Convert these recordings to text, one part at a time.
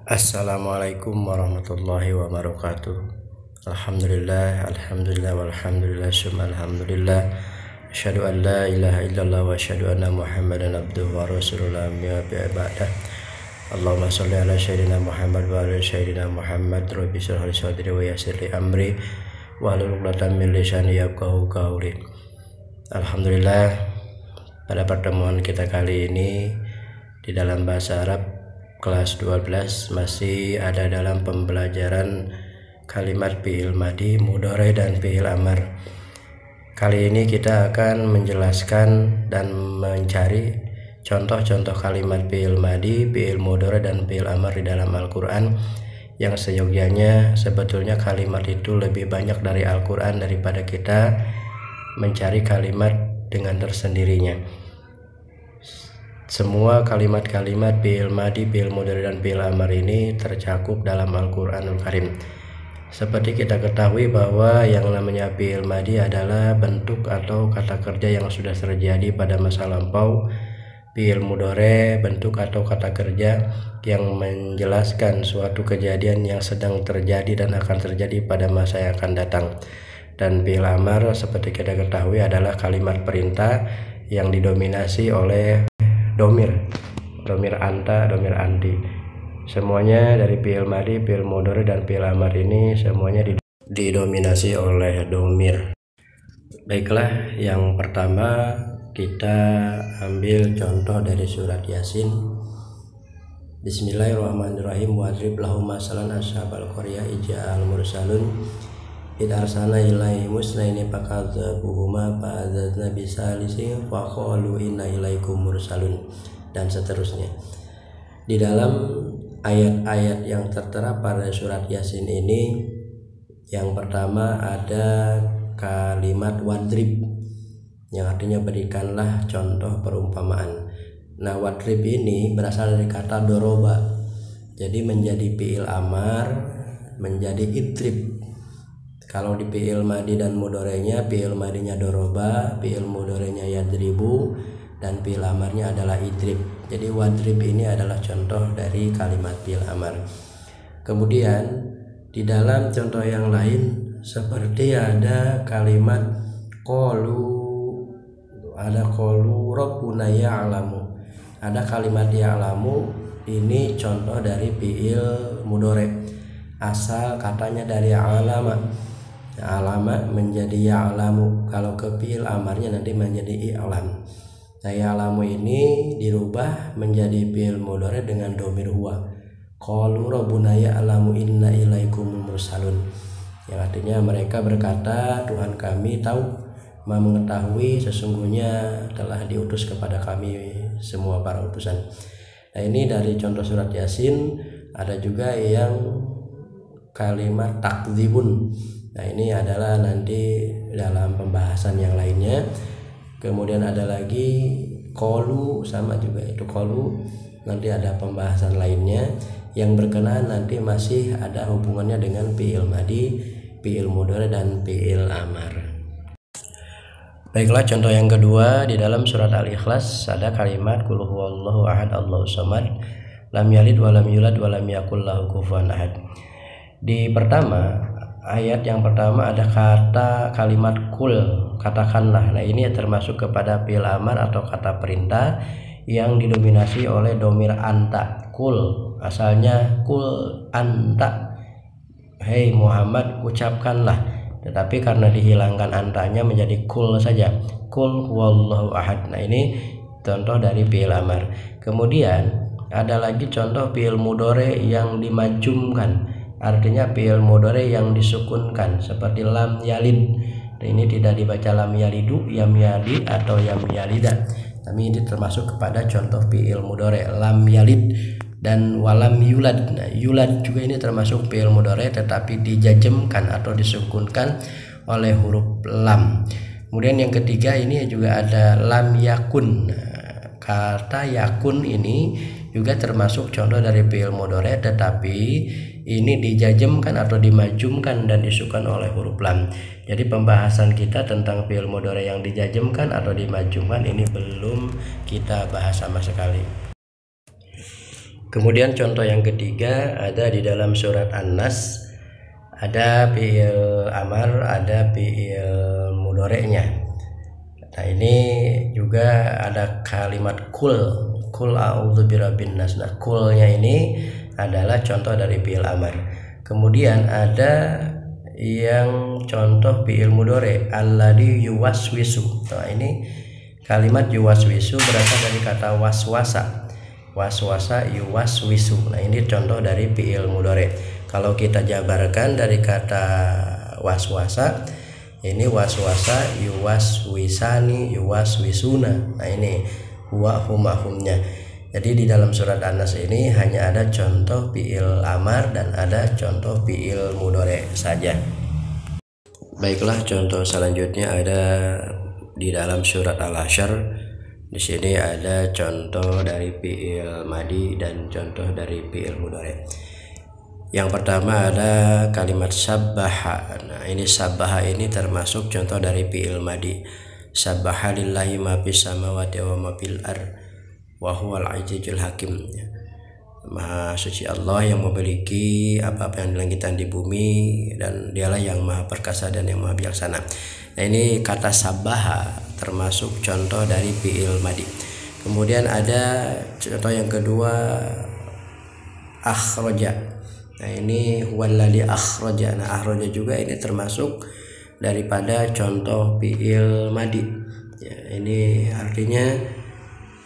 Assalamualaikum warahmatullahi wabarakatuh. Alhamdulillah walhamdulillah summa alhamdulillah. Asyhadu an la ilaha illallah wa asyhadu anna Muhammadan abduhu wa rasuluhu la nabiyya ba'dah. Allahumma shalli ala sayyidina Muhammad wa ala sayyidina Muhammad. Rabbi shrah li sadri wa yassir li amri wahlul 'uqdatam min lisani yafqahu qawli. Alhamdulillah, pada pertemuan kita kali ini di dalam bahasa Arab kelas 12 masih ada dalam pembelajaran kalimat fi'il madhi, mudhari dan fi'il amar. Kali ini kita akan menjelaskan dan mencari contoh-contoh kalimat fi'il madhi, fi'il mudhari dan fi'il amar di dalam Al-Qur'an yang seyogyanya sebetulnya kalimat itu lebih banyak dari Al-Qur'an daripada kita mencari kalimat dengan tersendirinya. Semua kalimat-kalimat fi'il madhi, fi'il mudhari dan fi'il amar ini tercakup dalam Al-Qur'anul Karim. Seperti kita ketahui bahwa yang namanya fi'il madhi adalah bentuk atau kata kerja yang sudah terjadi pada masa lampau. Fi'il mudhari bentuk atau kata kerja yang menjelaskan suatu kejadian yang sedang terjadi dan akan terjadi pada masa yang akan datang. Dan fi'il amar seperti kita ketahui adalah kalimat perintah yang didominasi oleh domir anta, domir anti. Semuanya dari fi'il madhi, fi'il mudhari dan fi'il amar ini semuanya didominasi oleh domir. Baiklah, yang pertama kita ambil contoh dari surat Yasin. Bismillahirrahmanirrahim. Wadrib lahum masalan ashabal qaryah ija'al mursalun id arsalna ilaihi musnaini fakadzabuhuma fa'adzazna bisalisin faqalu inna ilaikum mursalun, dan seterusnya. Di dalam ayat-ayat yang tertera pada surat Yasin ini, yang pertama ada kalimat wadrib yang artinya berikanlah contoh perumpamaan. Nah, wadrib ini berasal dari kata doroba, jadi menjadi fi'il amar, menjadi idrib. Kalau di fi'il madhi dan mudhari'nya, fi'il madhinya doroba, fi'il mudhari'nya yadribu, dan fi'il amarnya adalah idrib. Jadi wadrib ini adalah contoh dari kalimat fi'il amar. Kemudian di dalam contoh yang lain seperti ada kalimat qalu, ada qalu rabbuna ya'lamu, ada kalimat ya'lamu. Ini contoh dari fi'il mudhari', asal katanya dari alama. Alama menjadi ya'lamu. Kalau ke fi'il amarnya nanti menjadi i'lam. Nah, ya'lamu ini dirubah menjadi fi'il mudhari dengan dhamir huwa. Qalu rabbuna ya'lamu inna ilaikum mursalun, yang artinya mereka berkata, Tuhan kami tahu, mengetahui sesungguhnya telah diutus kepada kami semua para utusan. Nah, ini dari contoh surat Yasin. Ada juga yang kalimat takdzibun. Nah, ini adalah nanti dalam pembahasan yang lainnya. Kemudian ada lagi qalu, sama juga itu qalu, nanti ada pembahasan lainnya yang berkenaan nanti masih ada hubungannya dengan fi'il madhi, fi'il mudhari dan fi'il amar. Baiklah, contoh yang kedua di dalam surat Al-Ikhlas ada kalimat qul huwallahu ahad Allahus samad lam yalid wa lam yulad wa lam yakul lahu kufuwan ahad. Di pertama, ayat yang pertama ada kalimat kul, katakanlah. Nah, ini termasuk kepada fi'il amar atau kata perintah yang didominasi oleh domir anta. Kul asalnya kul anta, hei Muhammad ucapkanlah, tetapi karena dihilangkan antanya menjadi kul saja, kul huwallahu ahad. Nah, ini contoh dari fi'il amar. Kemudian ada lagi contoh fi'il mudhari yang dimajumkan, artinya fi'il mudhari yang disukunkan, seperti lam yalid. Ini tidak dibaca lam yalidu, yam yalid atau yam yalida, tapi ini termasuk kepada contoh fi'il mudhari, lam yalid dan walam yulad. Nah, yulad juga ini termasuk fi'il mudhari tetapi dijajemkan atau disukunkan oleh huruf lam. Kemudian yang ketiga ini juga ada lam yakun. Nah, kata yakun ini juga termasuk contoh dari fi'il mudhari tetapi ini dijajemkan atau dimajumkan dan disukan oleh huruf lam. Jadi pembahasan kita tentang fi'il mudhari yang dijajemkan atau dimajumkan ini belum kita bahas sama sekali. Kemudian contoh yang ketiga ada di dalam surat An-Nas, ada fi'il amar, ada fi'il mudhari'nya. Nah ini juga ada kalimat kul a'udzu birabbin nas. Nah kulnya ini adalah contoh dari fi'il amar. Kemudian ada yang contoh fi'il mudhari', alladzi yuwaswisu. Nah ini kalimat yuwaswisu berasal dari kata waswasa yuwaswisu. Nah ini contoh dari fi'il mudhari'. Kalau kita jabarkan dari kata waswasa, ini waswasa yuwaswisani yuwaswisuna. Nah ini huwa huma humnya. Jadi di dalam surat An-Nas ini hanya ada contoh fi'il amar dan ada contoh fi'il mudhari' saja. Baiklah, contoh selanjutnya ada di dalam surat Al-Hasyr. Di sini ada contoh dari fi'il madi dan contoh dari fi'il mudhari'. Yang pertama ada kalimat sabbaha. Nah ini sabbaha ini termasuk contoh dari fi'il madi. Sabbaha lillahi ma fis samawati wa ma fil ard wa huwal azizul hakim. Maha suci Allah yang memiliki apa-apa yang di langit dan di bumi, dan dialah yang maha perkasa dan yang maha bijaksana. Nah ini kata sabbaha termasuk contoh dari fi'il madi. Kemudian ada contoh yang kedua akhraja. Nah ini huwallazi akhraja. Nah akhraja juga ini termasuk daripada contoh fi'il madi. Ya, ini artinya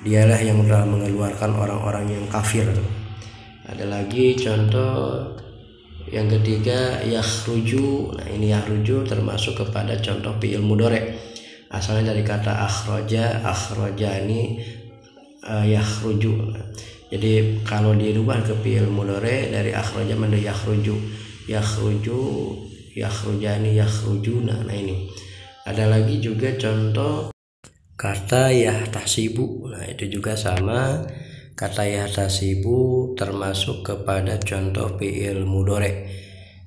dialah yang telah mengeluarkan orang-orang yang kafir. Ada lagi contoh yang ketiga yakhruju. Nah ini yakhruju termasuk kepada contoh fi'il mudhari'. Asalnya dari kata akhraja, akhrajani, yakhruju. Jadi kalau dirubah ke fi'il mudhari' dari akhraja menjadi yakhruju, yakhrujani, yakhrujuna. Nah ini ada lagi juga contoh kata yahtasibu. Nah itu juga sama, kata yahtasibu termasuk kepada contoh fi'il mudhari'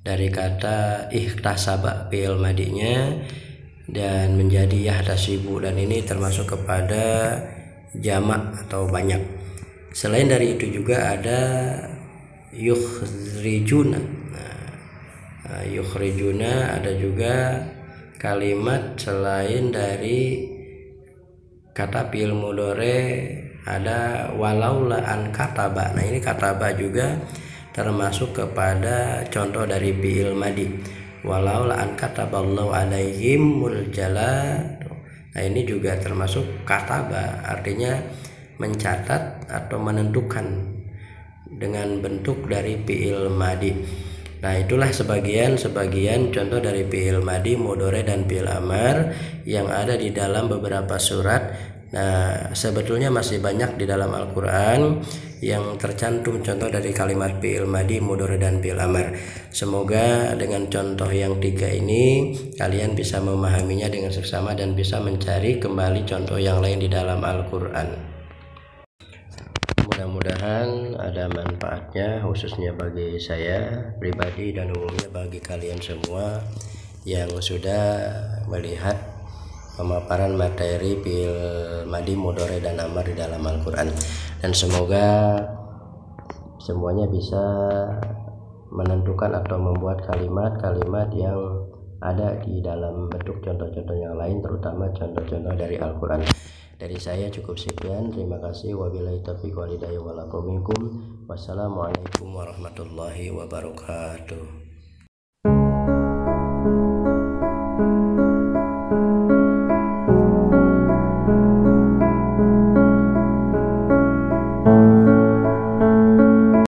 dari kata ihtasaba fi'il madinya dan menjadi yahtasibu, dan ini termasuk kepada jamak atau banyak. Selain dari itu juga ada yukhrijuna. Nah, yukhrijuna ada juga kalimat selain dari kata fi'il mudhari', ada walaula an kataba. Nah ini kataba juga termasuk kepada contoh dari fi'il madi. Walaula an kataballahu alaihimul jala. Nah ini juga termasuk kataba, artinya mencatat atau menentukan dengan bentuk dari fi'il madi. Nah itulah sebagian contoh dari fi'il madi, mudhari' dan fi'il amar yang ada di dalam beberapa surat. Nah sebetulnya masih banyak di dalam Al-Quran yang tercantum contoh dari kalimat fi'il madi, mudhari' dan fi'il amar. Semoga dengan contoh yang tiga ini kalian bisa memahaminya dengan seksama dan bisa mencari kembali contoh yang lain di dalam Al-Quran. Mudah-mudahan ada manfaatnya, khususnya bagi saya pribadi dan umumnya bagi kalian semua yang sudah melihat pemaparan materi fi'il madi, mudhari' dan amar di dalam Al-Quran. Dan semoga semuanya bisa menentukan atau membuat kalimat-kalimat yang ada di dalam bentuk contoh-contoh yang lain, terutama contoh-contoh dari Al-Quran. Dari saya cukup sekian. Terima kasih. Wabillahi taufiq wal hidayah wal minkum. Wassalamualaikum warahmatullahi wabarakatuh.